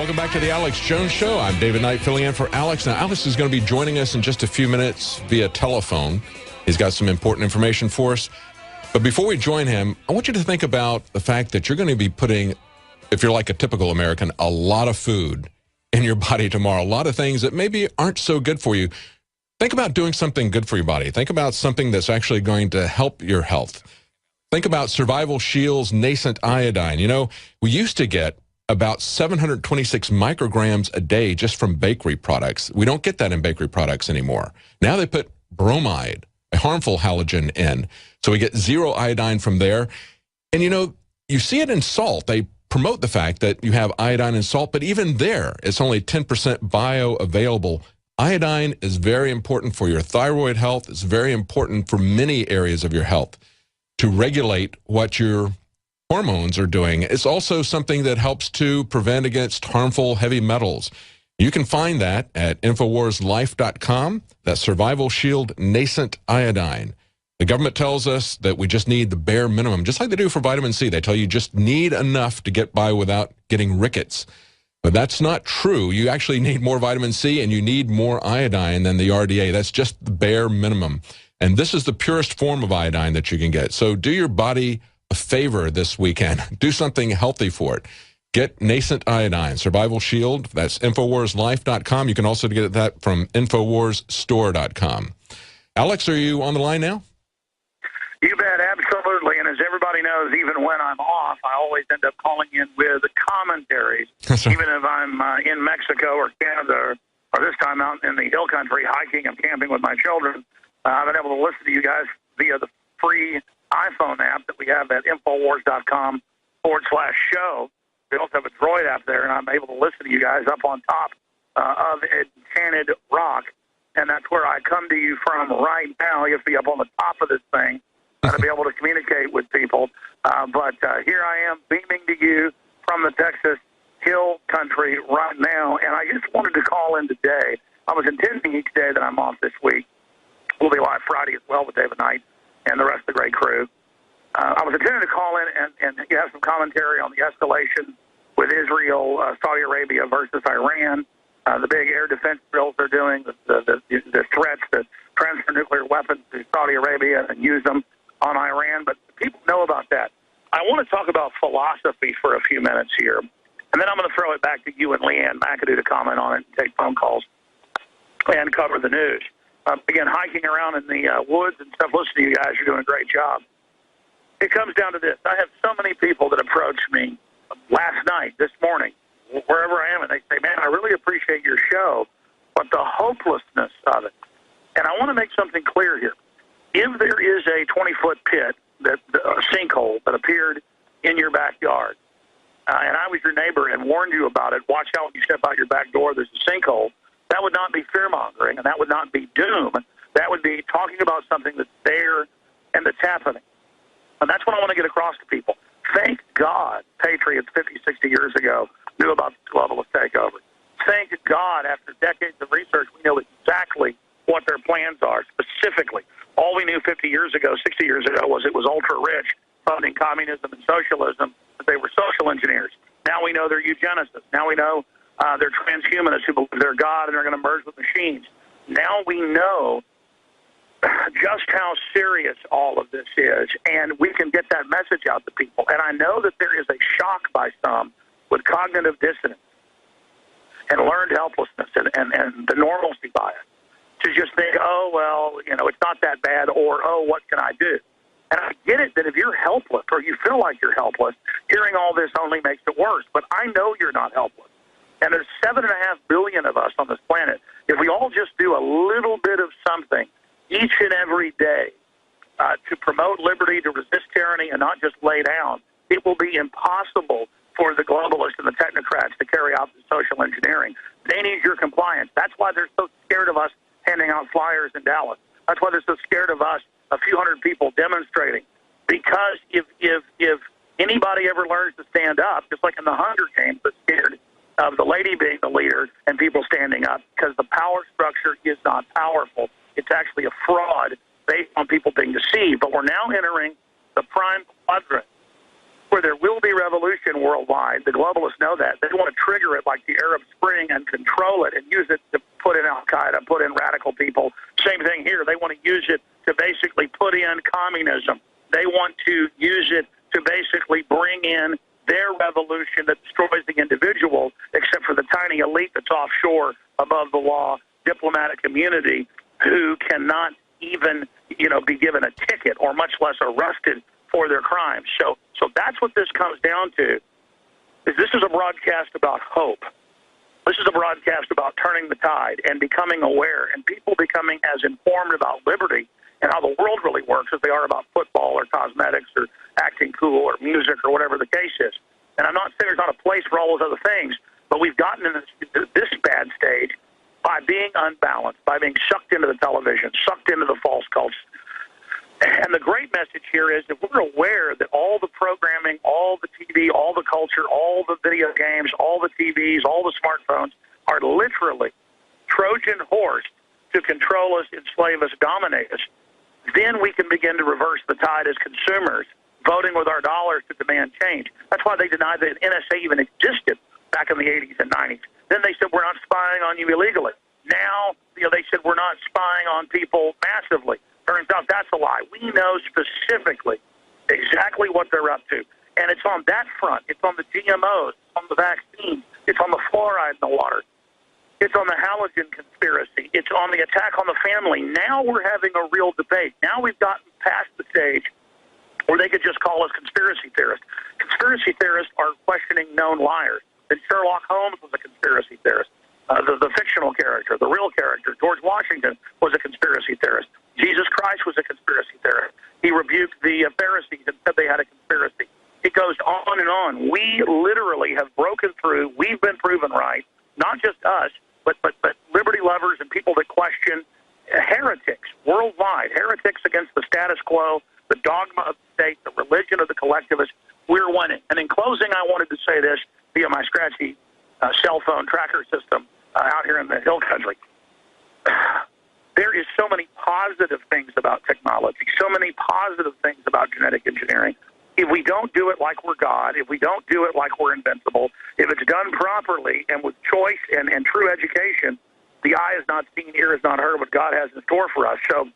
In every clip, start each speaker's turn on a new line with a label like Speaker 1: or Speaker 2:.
Speaker 1: Welcome back to the Alex Jones Show. I'm David Knight filling in for Alex. Now, Alex is going to be joining us in just a few minutes via telephone. He's got some important information for us. But before we join him, I want you to think about the fact that you're going to be putting, if you're like a typical American, a lot of food in your body tomorrow. A lot of things that maybe aren't so good for you. Think about doing something good for your body. Think about something that's actually going to help your health. Think about Survival Shield's nascent iodine. You know, we used to get about 726 micrograms a day just from bakery products. We don't get that in bakery products anymore. Now they put bromide, a harmful halogen, in. So we get zero iodine from there. And you know, you see it in salt. They promote the fact that you have iodine in salt, but even there, it's only 10% bioavailable. Iodine is very important for your thyroid health. It's very important for many areas of your health to regulate what your hormones are doing. It's also something that helps to prevent against harmful heavy metals. You can find that at InfoWarsLife.com, that Survival Shield Nascent Iodine. The government tells us that we just need the bare minimum, just like they do for vitamin C. They tell you just need enough to get by without getting rickets. But that's not true. You actually need more vitamin C and you need more iodine than the RDA. That's just the bare minimum. And this is the purest form of iodine that you can get. So do your body a favor this weekend. Do something healthy for it. Get Nascent Iodine, Survival Shield. That's InfoWarsLife.com. You can also get that from InfoWarsStore.com. Alex, are you on the line now?
Speaker 2: You bet, absolutely. And as everybody knows, even when I'm off, I always end up calling in with commentaries. Even if I'm in Mexico or Canada or this time out in the hill country hiking and camping with my children, I've been able to listen to you guys via the free iPhone app that we have at Infowars.com/show. We also have a Droid app there, and I'm able to listen to you guys up on top of Enchanted Rock. And that's where I come to you from right now. You have to be up on the top of this thing to be able to communicate with people. But here I am beaming to you from the Texas Hill Country right now. And I just wanted to call in today. I was intending each day that I'm off this week. We'll be live Friday as well with David Knight and the rest of the great crew. I was intending to call in and you have some commentary on the escalation with Israel, Saudi Arabia versus Iran, the big air defense drills they're doing, the threats to transfer nuclear weapons to Saudi Arabia and use them on Iran. But people know about that. I want to talk about philosophy for a few minutes here, and then I'm going to throw it back to you and Leanne McAdoo to comment on it and take phone calls and cover the news. Again, hiking around in the woods and stuff, listen to you guys. You're doing a great job. It comes down to this. I have so many people that approach me last night, this morning, wherever I am, and they say, man, I really appreciate your show, but the hopelessness of it. And I want to make something clear here. If there is a 20-foot pit, a sinkhole that appeared in your backyard, and I was your neighbor and warned you about it, watch out when you step out your back door, there's a sinkhole, that would not be fear-mongering, and that would not be doom. That would be talking about something that's there and that's happening. And that's what I want to get across to people. Thank God patriots 50, 60 years ago knew about this globalist takeover. Thank God after decades of research, we know exactly what their plans are, specifically. All we knew 50 years ago, 60 years ago, was it was ultra-rich, funding communism and socialism, that they were social engineers. Now we know they're eugenicists. Now we know they're transhumanists who believe they're God and they're going to merge with machines. Now we know just how serious all of this is, and we can get that message out to people. And I know that there is a shock by some with cognitive dissonance and learned helplessness and the normalcy bias to just think, oh, well, you know, it's not that bad, or, oh, what can I do? And I get it that if you're helpless or you feel like you're helpless, hearing all this only makes it worse. But I know you're not helpless. And there's 7.5 billion of us on this planet. If we all just do a little bit of something each and every day to promote liberty, to resist tyranny, and not just lay down, it will be impossible for the globalists and the technocrats to carry out the social engineering. They need your compliance. That's why they're so scared of us handing out flyers in Dallas. That's why they're so scared of us, a few hundred people demonstrating. Because if anybody ever learns to stand up, just like in the Hunger Games, they're scared of the lady being the leader and people standing up, because the power structure is not powerful. It's actually a fraud based on people being deceived. But we're now entering the prime quadrant where there will be revolution worldwide tide. The globalists know that. They want to trigger it like the Arab Spring and control it and use it to put in Al-Qaeda, put in radical people. Same thing here. They want to use it to basically put in communism. They want to use it to basically bring in their revolution that destroys the individual, except for the tiny elite that's offshore above the law, diplomatic community, who cannot even, be given a ticket or much less arrested for their crimes. So that's what this comes down to. Is this is a broadcast about hope. This is a broadcast about turning the tide and becoming aware and people becoming as informed about liberty and how the world really works as they are about football or cosmetics or acting cool or music or whatever the case is. And I'm not saying there's not a place for all those other things, but we've gotten in this bad stage by being unbalanced, by being sucked into the television, sucked into the false culture. And the great message here is that we're aware that all the programming, all the TV, all the culture, all the video games, all the TVs, all the smartphones are literally Trojan horse to control us, enslave us, dominate us. Then we can begin to reverse the tide as consumers, voting with our dollars to demand change. That's why they denied that NSA even existed back in the 80s and 90s. Then they said, we're not spying on you illegally. Now, they said we're not spying on people massively. Turns out that's a lie. We know specifically exactly what they're up to. And it's on that front. It's on the GMOs, it's on the vaccines, it's on the fluoride in the water. It's on the halogen conspiracy. It's on the attack on the family. Now we're having a real debate. Now we've gotten past the stage where they could just call us conspiracy theorists. Conspiracy theorists are questioning known liars. And Sherlock Holmes was a conspiracy theorist. The fictional character, the real character, George Washington, was a conspiracy theorist. Jesus Christ was a conspiracy theorist. He rebuked the Pharisees and said they had a conspiracy. It goes on and on. We literally have broken through. We've been proven right. Not just us, but liberty lovers and people that question heretics worldwide, heretics against the status quo, the dogma of the state, the religion of the collectivists. We're winning. And in closing, I wanted to say this via my scratchy cell phone tracker system out here in the hill country. There is so many positive things about technology, so many positive things about genetic engineering. If we don't do it like we're God, if we don't do it like we're invincible, if it's done properly and with choice and true education, the eye is not seen, ear is not heard what God has in store for us. So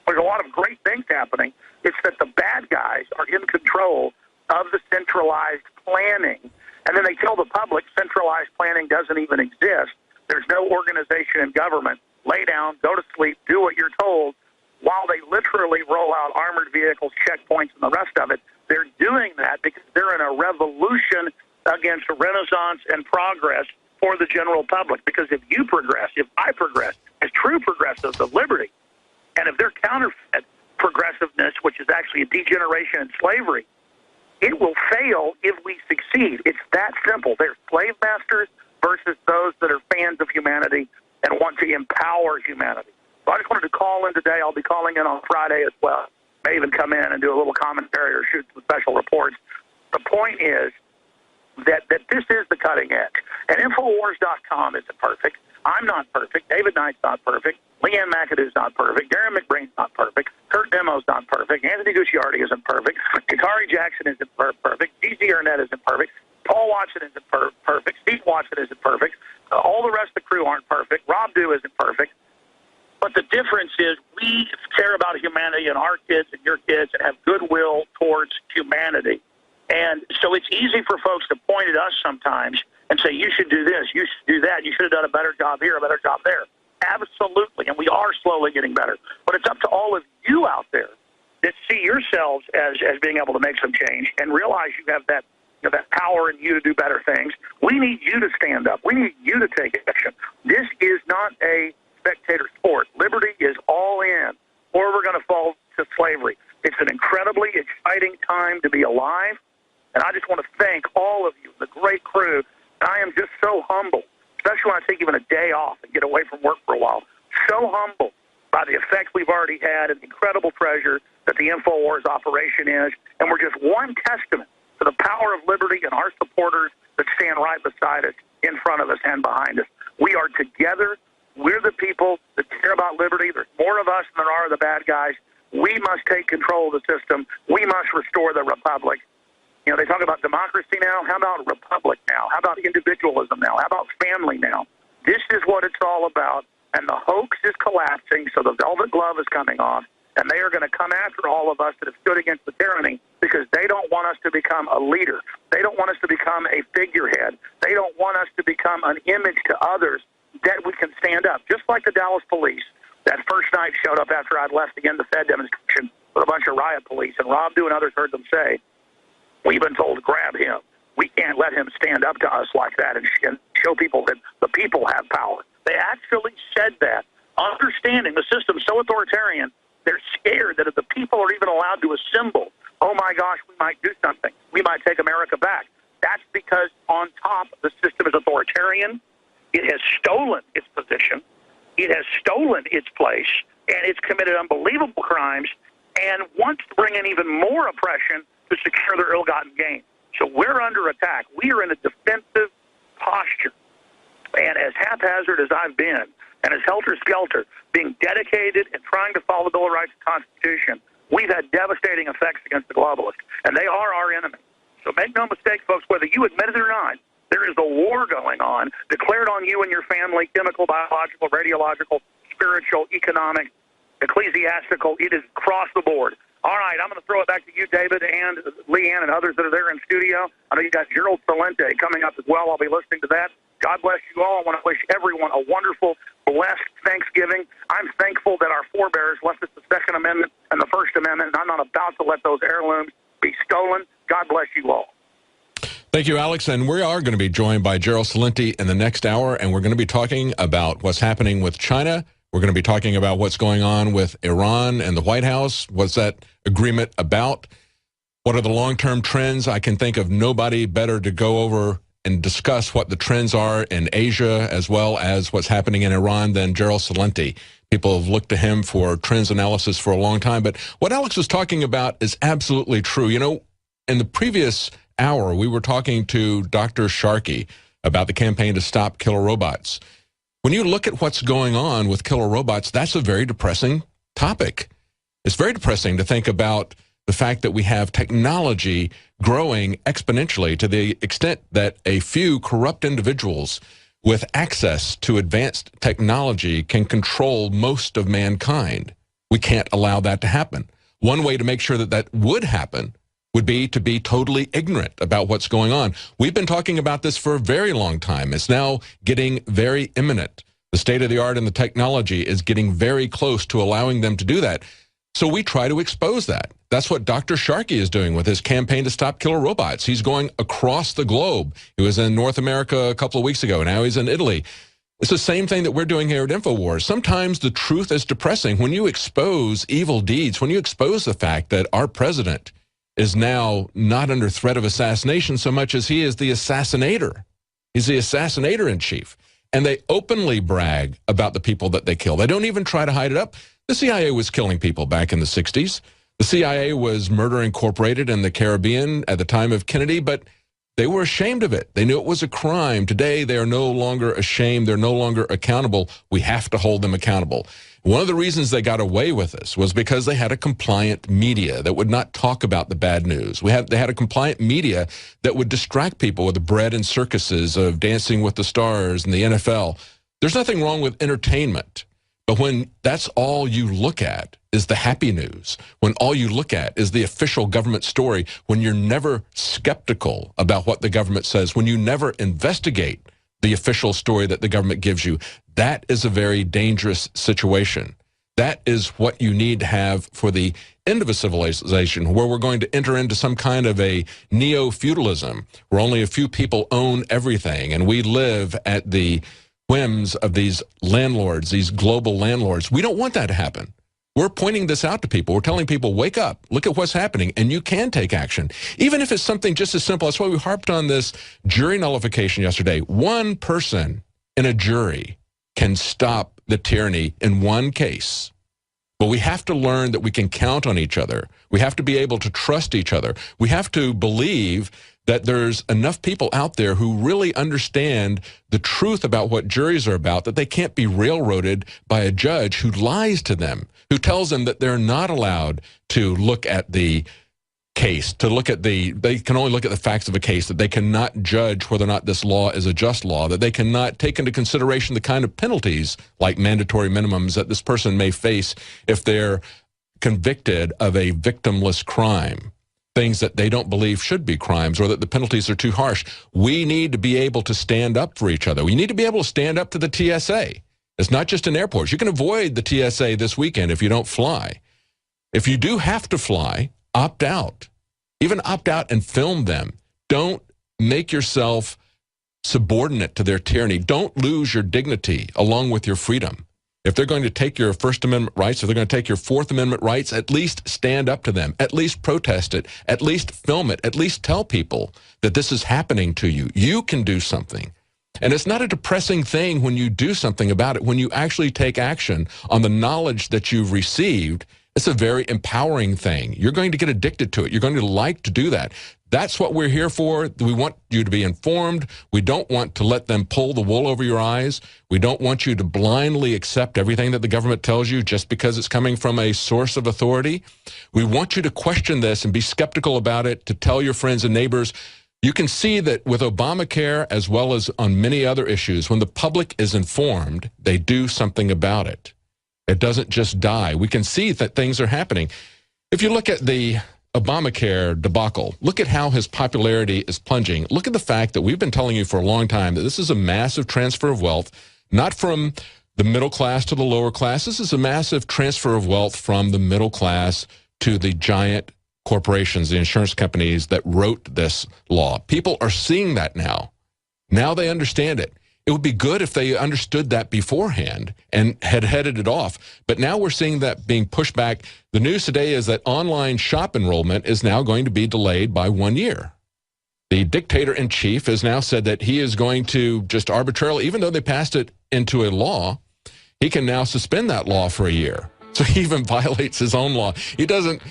Speaker 2: there's a lot of great things happening. It's that the bad guys are in control of the centralized planning. And then they tell the public centralized planning doesn't even exist. There's no organization in government. Lay down, go to sleep, do what you're told, while they literally roll out armored vehicles, checkpoints, and the rest of it. They're doing that because they're in a revolution against renaissance and progress for the general public. Because if you progress, if I progress, as true progressives of liberty, and if they're counterfeit progressiveness, which is actually a degeneration in slavery, it will fail if we succeed. It's that simple. They're slave masters versus those that are fans of humanity and want to empower humanity. So I just wanted to call in today. I'll be calling in on Friday as well. May even come in and do a little commentary or shoot some special reports. The point is that this is the cutting edge. And Infowars.com isn't perfect. I'm not perfect. David Knight's not perfect. Leanne McAdoo's not perfect. Darren McBrain's not perfect. Kurt Demo's not perfect. Anthony Gucciardi isn't perfect. Katari Jackson isn't perfect. DZ Arnett isn't perfect. Paul Watson isn't perfect. Steve Watson isn't perfect. All the rest of the crew aren't perfect. Rob Dew isn't perfect. But the difference is we care about humanity and our kids and your kids and have goodwill towards humanity. And so it's easy for folks to point at us sometimes and say, you should do this, you should do that, you should have done a better job here, a better job there. Absolutely, and we are slowly getting better. But it's up to all of you out there that see yourselves as being able to make some change and realize you have that power in you to do better things. We need you to stand up. We need you to take action. This is not a spectator sport. Liberty is all in, or we're going to fall to slavery. It's an incredibly exciting time to be alive, and I just want to thank all of you, the great crew. I am just so humbled, especially when I take even a day off and get away from work for a while. So humbled by the effect we've already had and the incredible treasure that the InfoWars operation is, and we're just one testament to the power of liberty and our supporters that stand right beside us, in front of us, and behind us. We are together. We're the people that care about liberty. There's more of us than there are the bad guys. We must take control of the system. We must restore the republic. You know, they talk about democracy now. How about republic now? How about individualism now? How about family now? This is what it's all about. And the hoax is collapsing, so the velvet glove is coming off. And they are going to come after all of us that have stood against the tyranny because they don't want us to become a leader. They don't want us to become a figurehead. They don't want us to become an image to others that we can stand up. Just like the Dallas police that first night showed up after I'd left to end the Fed demonstration with a bunch of riot police. And Rob Dew and others heard them say, we've been told to grab him. We can't let him stand up to us like that and show people that the people have power. They actually said that, understanding the system's so authoritarian, they're scared that if the people are even allowed to assemble, oh my gosh, we might do something. We might take America back. That's because on top, the system is authoritarian. It has stolen its position. It has stolen its place, and it's committed unbelievable crimes and wants to bring in even more oppression to secure their ill-gotten gain. So we're under attack. We are in a defensive posture. And as haphazard as I've been, and as helter-skelter, being dedicated and trying to follow the Bill of Rights and Constitution, we've had devastating effects against the globalists, and they are our enemy. So make no mistake, folks, whether you admit it or not, there is a war going on, declared on you and your family, chemical, biological, radiological, spiritual, economic, ecclesiastical. It is across the board. All right, I'm going to throw it back to you, David, and Leanne, and others that are there in studio. I know you got Gerald Celente coming up as well. I'll be listening to that. God bless you all. I want to wish everyone a wonderful, blessed Thanksgiving. I'm thankful that our forebears left us the Second Amendment and the First Amendment, and I'm not about to let those heirlooms be stolen. God bless you all.
Speaker 1: Thank you, Alex. And we are going to be joined by Gerald Celente in the next hour, and we're going to be talking about what's happening with China. We're going to be talking about what's going on with Iran and the White House. What's that agreement about? What are the long-term trends? I can think of nobody better to go over and discuss what the trends are in Asia as well as what's happening in Iran than Gerald Celente. People have looked to him for trends analysis for a long time. But what Alex was talking about is absolutely true. You know, in the previous hour, we were talking to Dr. Sharkey about the campaign to stop killer robots. When you look at what's going on with killer robots, that's a very depressing topic. It's very depressing to think about the fact that we have technology growing exponentially to the extent that a few corrupt individuals with access to advanced technology can control most of mankind. We can't allow that to happen. One way to make sure that that would happen would be to be totally ignorant about what's going on. We've been talking about this for a very long time. It's now getting very imminent. The state of the art and the technology is getting very close to allowing them to do that. So we try to expose that. That's what Dr. Sharkey is doing with his campaign to stop killer robots. He's going across the globe. He was in North America a couple of weeks ago. Now he's in Italy. It's the same thing that we're doing here at InfoWars. Sometimes the truth is depressing. When you expose evil deeds, when you expose the fact that our president is now not under threat of assassination so much as he is the assassinator. He's the assassinator in chief. And they openly brag about the people that they kill. They don't even try to hide it up. The CIA was killing people back in the 60s. The CIA was Murder Incorporated in the Caribbean at the time of Kennedy, but they were ashamed of it. They knew it was a crime. Today, they are no longer ashamed. They're no longer accountable. We have to hold them accountable. One of the reasons they got away with this was because they had a compliant media that would not talk about the bad news. They had a compliant media that would distract people with the bread and circuses of Dancing with the Stars and the NFL. There's nothing wrong with entertainment. But when that's all you look at is the happy news, when all you look at is the official government story, when you're never skeptical about what the government says, when you never investigate the official story that the government gives you, that is a very dangerous situation. That is what you need to have for the end of a civilization, where we're going to enter into some kind of a neo-feudalism, where only a few people own everything, and we live at the whims of these landlords, these global landlords. We don't want that to happen. We're pointing this out to people. We're telling people, wake up, look at what's happening, and you can take action. Even if it's something just as simple. That's why we harped on this jury nullification yesterday. One person in a jury can stop the tyranny in one case. But we have to learn that we can count on each other. We have to be able to trust each other. We have to believe that there's enough people out there who really understand the truth about what juries are about, that they can't be railroaded by a judge who lies to them, who tells them that they're not allowed to look at the case, to look at they can only look at the facts of a case, that they cannot judge whether or not this law is a just law, that they cannot take into consideration the kind of penalties like mandatory minimums that this person may face if they're convicted of a victimless crime, things that they don't believe should be crimes, or that the penalties are too harsh. We need to be able to stand up for each other. We need to be able to stand up to the TSA. It's not just in airports. You can avoid the TSA this weekend if you don't fly. If you do have to fly, opt out. Even opt out and film them. Don't make yourself subordinate to their tyranny. Don't lose your dignity along with your freedom. If they're going to take your First Amendment rights, if they're going to take your Fourth Amendment rights, at least stand up to them. At least protest it. At least film it. At least tell people that this is happening to you. You can do something. And it's not a depressing thing when you do something about it. When you actually take action on the knowledge that you've received, it's a very empowering thing. You're going to get addicted to it. You're going to like to do that. That's what we're here for. We want you to be informed. We don't want to let them pull the wool over your eyes. We don't want you to blindly accept everything that the government tells you just because it's coming from a source of authority. We want you to question this and be skeptical about it, to tell your friends and neighbors. You can see that with Obamacare, as well as on many other issues, when the public is informed, they do something about it. It doesn't just die. We can see that things are happening. If you look at the Obamacare debacle, look at how his popularity is plunging. Look at the fact that we've been telling you for a long time that this is a massive transfer of wealth, not from the middle class to the lower class. This is a massive transfer of wealth from the middle class to the giant corporations, the insurance companies that wrote this law. People are seeing that now. Now they understand it. It would be good if they understood that beforehand and had headed it off. But now we're seeing that being pushed back. The news today is that online shop enrollment is now going to be delayed by 1 year. The dictator-in-chief has now said that he is going to just arbitrarily, even though they passed it into a law, he can now suspend that law for a year. So he even violates his own law. He doesn't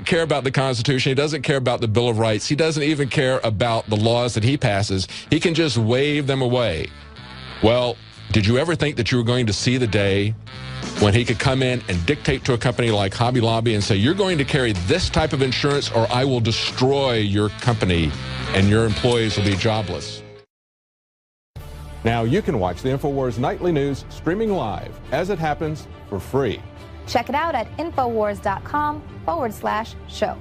Speaker 1: care about the Constitution. He doesn't care about the Bill of Rights. He doesn't even care about the laws that he passes. He can just wave them away. Well, did you ever think that you were going to see the day when he could come in and dictate to a company like Hobby Lobby and say, you're going to carry this type of insurance or I will destroy your company and your employees will be jobless? Now you can watch the InfoWars Nightly News streaming live as it happens for free.
Speaker 3: Check it out at Infowars.com/show.